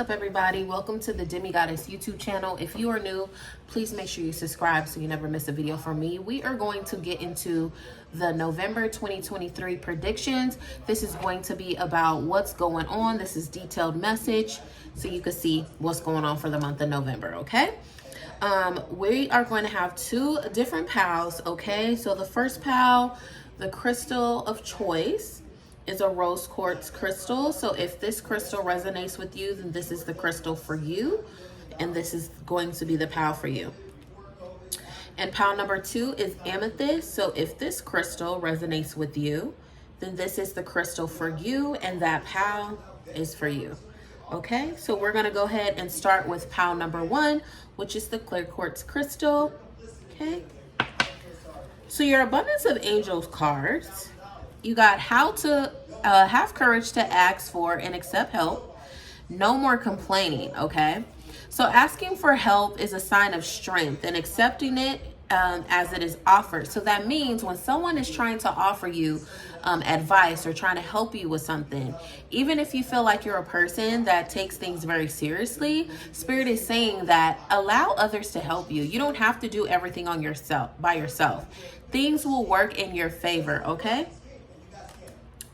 up, everybody? Welcome to the Demigodest YouTube channel. If you are new, please make sure you subscribe so you never miss a video from me. We are going to get into the November 2023 predictions. This is going to be about what's going on. This is detailed message so you can see what's going on for the month of November, okay? We are going to have two different pals, okay? So the first pal, the crystal of choice, is a rose quartz crystal. So if this crystal resonates with you, then this is the crystal for you, and this is going to be the pal for you. And pal number two is amethyst. So if this crystal resonates with you, then this is the crystal for you, and that pal is for you. Okay, so we're gonna go ahead and start with pal number one, which is the clear quartz crystal. Okay, so your abundance of angels cards, you got how to have courage to ask for and accept help. No more complaining, okay? So asking for help is a sign of strength, and accepting it as it is offered. So that means when someone is trying to offer you advice or trying to help you with something, even if you feel like you're a person that takes things very seriously, Spirit is saying that allow others to help you. You don't have to do everything on yourself by yourself. Things will work in your favor, okay?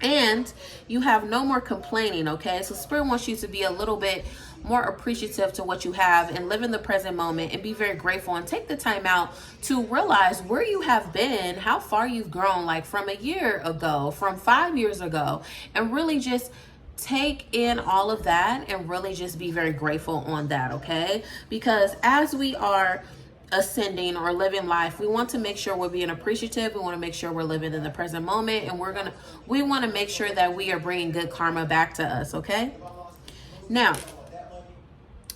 And you have no more complaining, okay? So Spirit wants you to be a little bit more appreciative to what you have and live in the present moment and be very grateful and take the time out to realize where you have been, how far you've grown, like from a year ago, from 5 years ago, and really just take in all of that and really just be very grateful on that, okay? Because as we are ascending or living life, we want to make sure we're being appreciative. We want to make sure we're living in the present moment, and we want to make sure that we are bringing good karma back to us, okay? Now,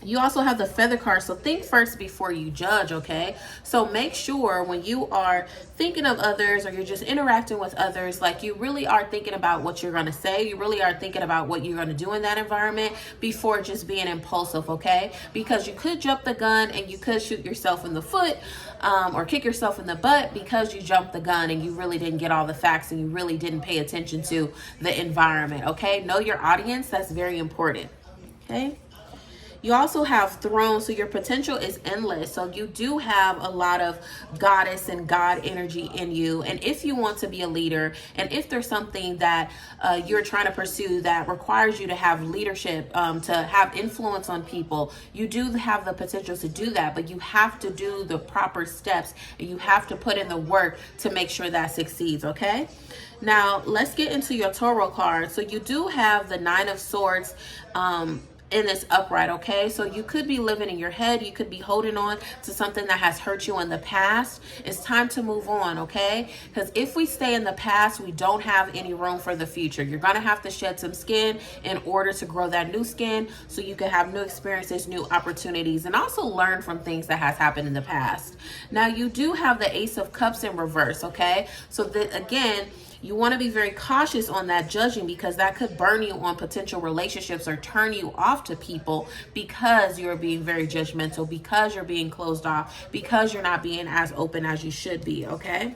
you also have the feather card, so think first before you judge, okay? So make sure when you are thinking of others or you're just interacting with others, like you really are thinking about what you're going to say. You really are thinking about what you're going to do in that environment before just being impulsive, okay? Because you could jump the gun and you could shoot yourself in the foot or kick yourself in the butt because you jumped the gun and you really didn't get all the facts and you really didn't pay attention to the environment, okay? Know your audience. That's very important, okay? You also have throne, so your potential is endless. So you do have a lot of goddess and God energy in you. And if you want to be a leader, and if there's something that you're trying to pursue that requires you to have leadership, to have influence on people, you do have the potential to do that, but you have to do the proper steps and you have to put in the work to make sure that succeeds, okay? Now, let's get into your Tarot card. So you do have the Nine of Swords, in this upright, okay? So you could be living in your head. You could be holding on to something that has hurt you in the past. It's time to move on, okay? Because if we stay in the past, we don't have any room for the future. You're going to have to shed some skin in order to grow that new skin so you can have new experiences, new opportunities, and also learn from things that has happened in the past. Now, you do have the Ace of Cups in reverse, okay? So that, again, you want to be very cautious on that judging, because that could burn you on potential relationships or turn you off to people because you're being very judgmental, because you're being closed off, because you're not being as open as you should be, okay?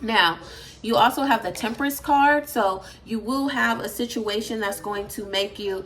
Now, you also have the Temperance card. So you will have a situation that's going to make you,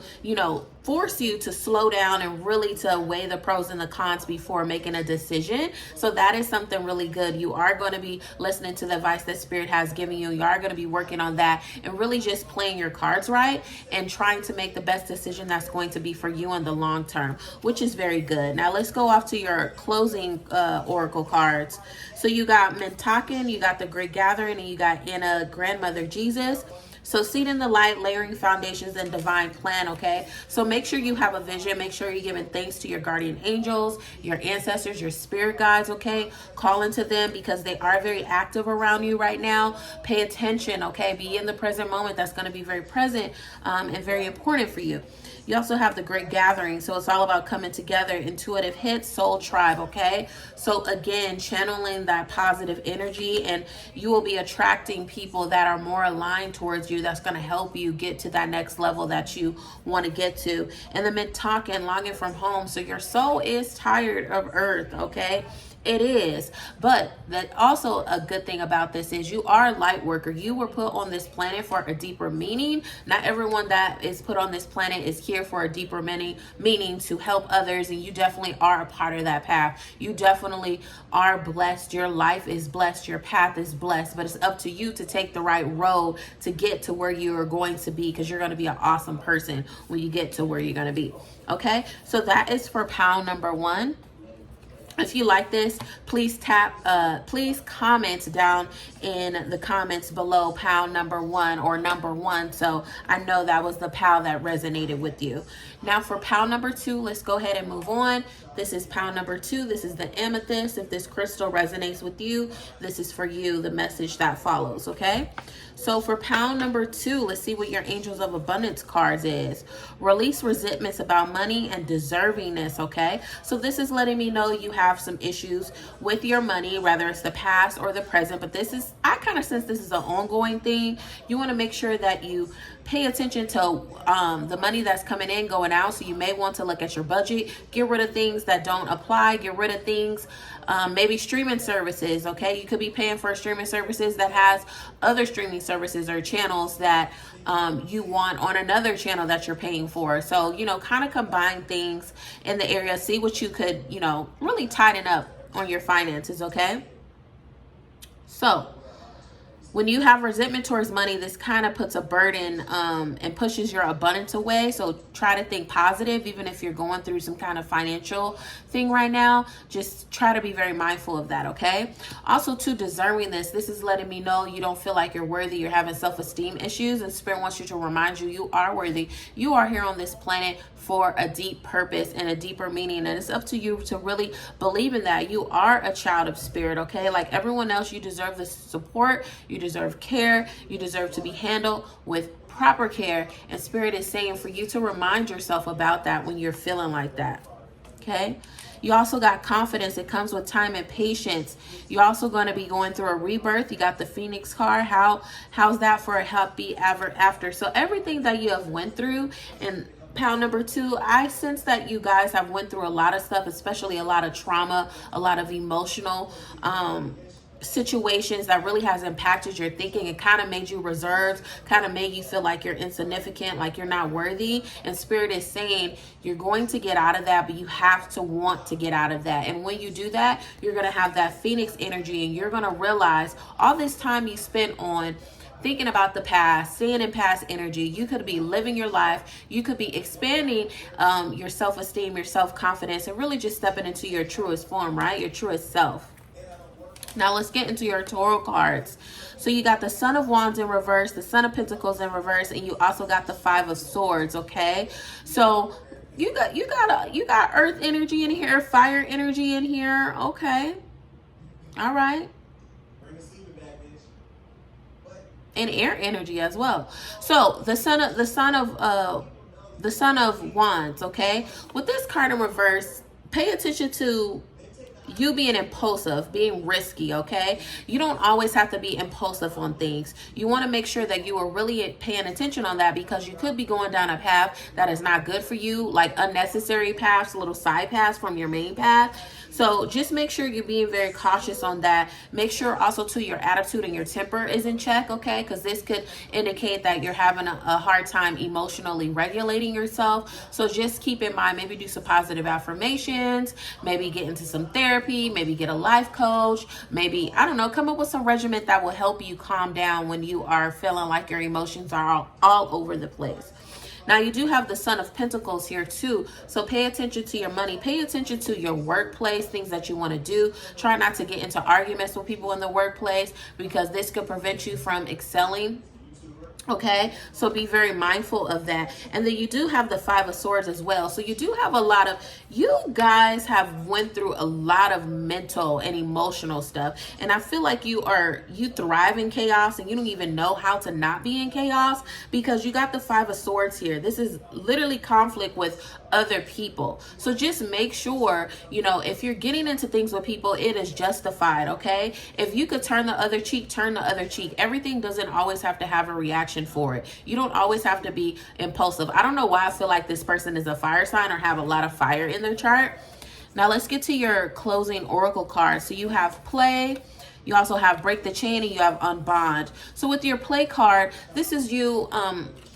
force you to slow down and really to weigh the pros and the cons before making a decision. So that is something really good. You are going to be listening to the advice that Spirit has given you. You are going to be working on that and really just playing your cards right and trying to make the best decision that's going to be for you in the long term, which is very good. Now let's go off to your closing oracle cards. So you got Mentakin, you got the Great Gathering, and you got Anna, Grandmother Jesus. So seed in the light, layering foundations, and divine plan, okay? So make sure you have a vision. Make sure you're giving thanks to your guardian angels, your ancestors, your spirit guides, okay? Call into them because they are very active around you right now. Pay attention, okay? Be in the present moment. That's going to be very present and very important for you. You also have the Great Gathering. So it's all about coming together, intuitive hits, soul tribe, okay? So again, channeling that positive energy, and you will be attracting people that are more aligned towards you. That's going to help you get to that next level that you want to get to. And the Mid-Talking, longing from home. So your soul is tired of earth, okay? It is. But that also a good thing about this is you are a light worker. You were put on this planet for a deeper meaning. Not everyone that is put on this planet is here for a deeper meaning to help others, and you definitely are a part of that path. You definitely are blessed. Your life is blessed. Your path is blessed, but it's up to you to take the right road to get to where you are going to be, because you're going to be an awesome person when you get to where you're going to be. Okay, so that is for pile number 1. If you like this, please please comment down in the comments below pile number 1 or number 1, so I know that was the pile that resonated with you. Now for pile number 2, let's go ahead and move on. This is pile number 2. This is the amethyst. If this crystal resonates with you, this is for you, the message that follows, okay? So for pile number 2, let's see what your Angels of Abundance cards is. Release resentments about money and deservingness, okay? So this is letting me know you have some issues with your money, whether it's the past or the present, but this is, I kind of sense this is an ongoing thing. You want to make sure that you pay attention to the money that's coming in, going out. So you may want to look at your budget, get rid of things that don't apply, get rid of things, maybe streaming services, okay? You could be paying for streaming services that has other streaming services or channels that you want on another channel that you're paying for. So, you know, kind of combine things in the area, see what you could, you know, really tighten up on your finances, okay? So when you have resentment towards money, this kind of puts a burden and pushes your abundance away. So try to think positive, even if you're going through some kind of financial thing right now. Just try to be very mindful of that, okay? Also, to discerning this is letting me know you don't feel like you're worthy. You're having self-esteem issues, and Spirit wants you to remind you you are worthy. You are here on this planet for a deep purpose and a deeper meaning, and it's up to you to really believe in that. You are a child of Spirit, okay? Like everyone else, you deserve the support, you deserve care, you deserve to be handled with proper care, and Spirit is saying for you to remind yourself about that when you're feeling like that, okay? You also got confidence. It comes with time and patience. You're also going to be going through a rebirth. You got the Phoenix card. How's that for a happy ever after? So everything that you have went through, and pile number 2, I sense that you guys have went through a lot of stuff, especially a lot of trauma, a lot of emotional situations that really has impacted your thinking and kind of made you reserved, kind of made you feel like you're insignificant, like you're not worthy. And Spirit is saying you're going to get out of that, but you have to want to get out of that. And when you do that, you're going to have that Phoenix energy, and you're going to realize all this time you spent on thinking about the past, staying in past energy, you could be living your life. You could be expanding your self-esteem, your self-confidence, and really just stepping into your truest form, right? Your truest self. Now let's get into your tarot cards. So you got the Son of Wands in reverse, the Son of Pentacles in reverse, and you also got the Five of Swords, okay? So you got earth energy in here, fire energy in here, okay? All right. And air energy as well. So the son of Wands, okay? With this card in reverse, pay attention to you being impulsive, being risky, okay? You don't always have to be impulsive on things. You want to make sure that you are really paying attention on that, because you could be going down a path that is not good for you, like unnecessary paths, little side paths from your main path. So just make sure you're being very cautious on that. Make sure also too your attitude and your temper is in check, okay? Because this could indicate that you're having a hard time emotionally regulating yourself. So just keep in mind, maybe do some positive affirmations, maybe get into some therapy, maybe get a life coach, maybe, I don't know, come up with some regimen that will help you calm down when you are feeling like your emotions are all over the place. Now, you do have the Son of Pentacles here too. So pay attention to your money. Pay attention to your workplace, things that you want to do. Try not to get into arguments with people in the workplace, because this could prevent you from excelling. Okay, so be very mindful of that. And then you do have the Five of Swords as well. So you do have a lot of, you guys have went through a lot of mental and emotional stuff. And I feel like you thrive in chaos, and you don't even know how to not be in chaos, because you got the Five of Swords here. This is literally conflict with other people. So just make sure, you know, if you're getting into things with people, it is justified, okay? If you could turn the other cheek, turn the other cheek. Everything doesn't always have to have a reaction for it. You don't always have to be impulsive. I don't know why I feel like this person is a fire sign or have a lot of fire in their chart. Now let's get to your closing oracle card. So you have play, you also have break the chain, and you have unbond. So with your play card, this is you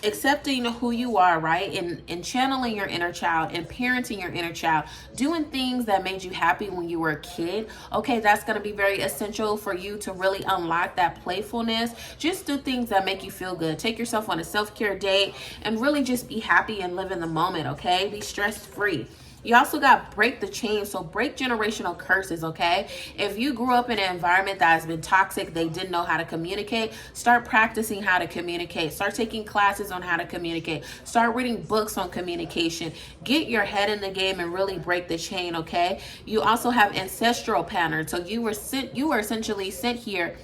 accepting who you are, right? And channeling your inner child and parenting your inner child, doing things that made you happy when you were a kid. Okay, that's going to be very essential for you to really unlock that playfulness. Just do things that make you feel good. Take yourself on a self-care date and really just be happy and live in the moment, okay? Be stress-free. You also got break the chain, so break generational curses, okay? If you grew up in an environment that has been toxic, they didn't know how to communicate, start practicing how to communicate. Start taking classes on how to communicate. Start reading books on communication. Get your head in the game and really break the chain, okay? You also have ancestral patterns. So you were essentially sent here.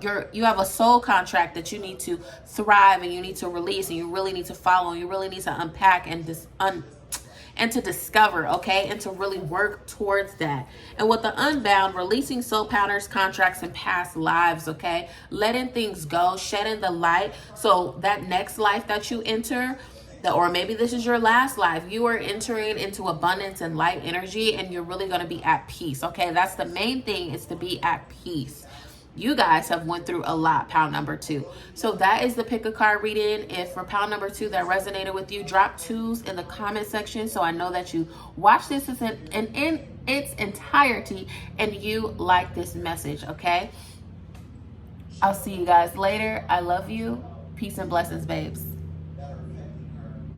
You have a soul contract that you need to thrive and you need to release and you really need to follow and you really need to unpack and to discover, okay, and to really work towards that. And with the unbound, releasing soul patterns, contracts, and past lives, okay, letting things go, shedding the light, so that next life that you enter, or maybe this is your last life, you are entering into abundance and light energy, and you're really going to be at peace, okay? That's the main thing, is to be at peace. You guys have went through a lot, pile number 2. So that is the pick a card reading. If for pile number 2 that resonated with you, drop 2s in the comment section so I know that you watched this in its entirety and you like this message, okay? I'll see you guys later. I love you. Peace and blessings, babes.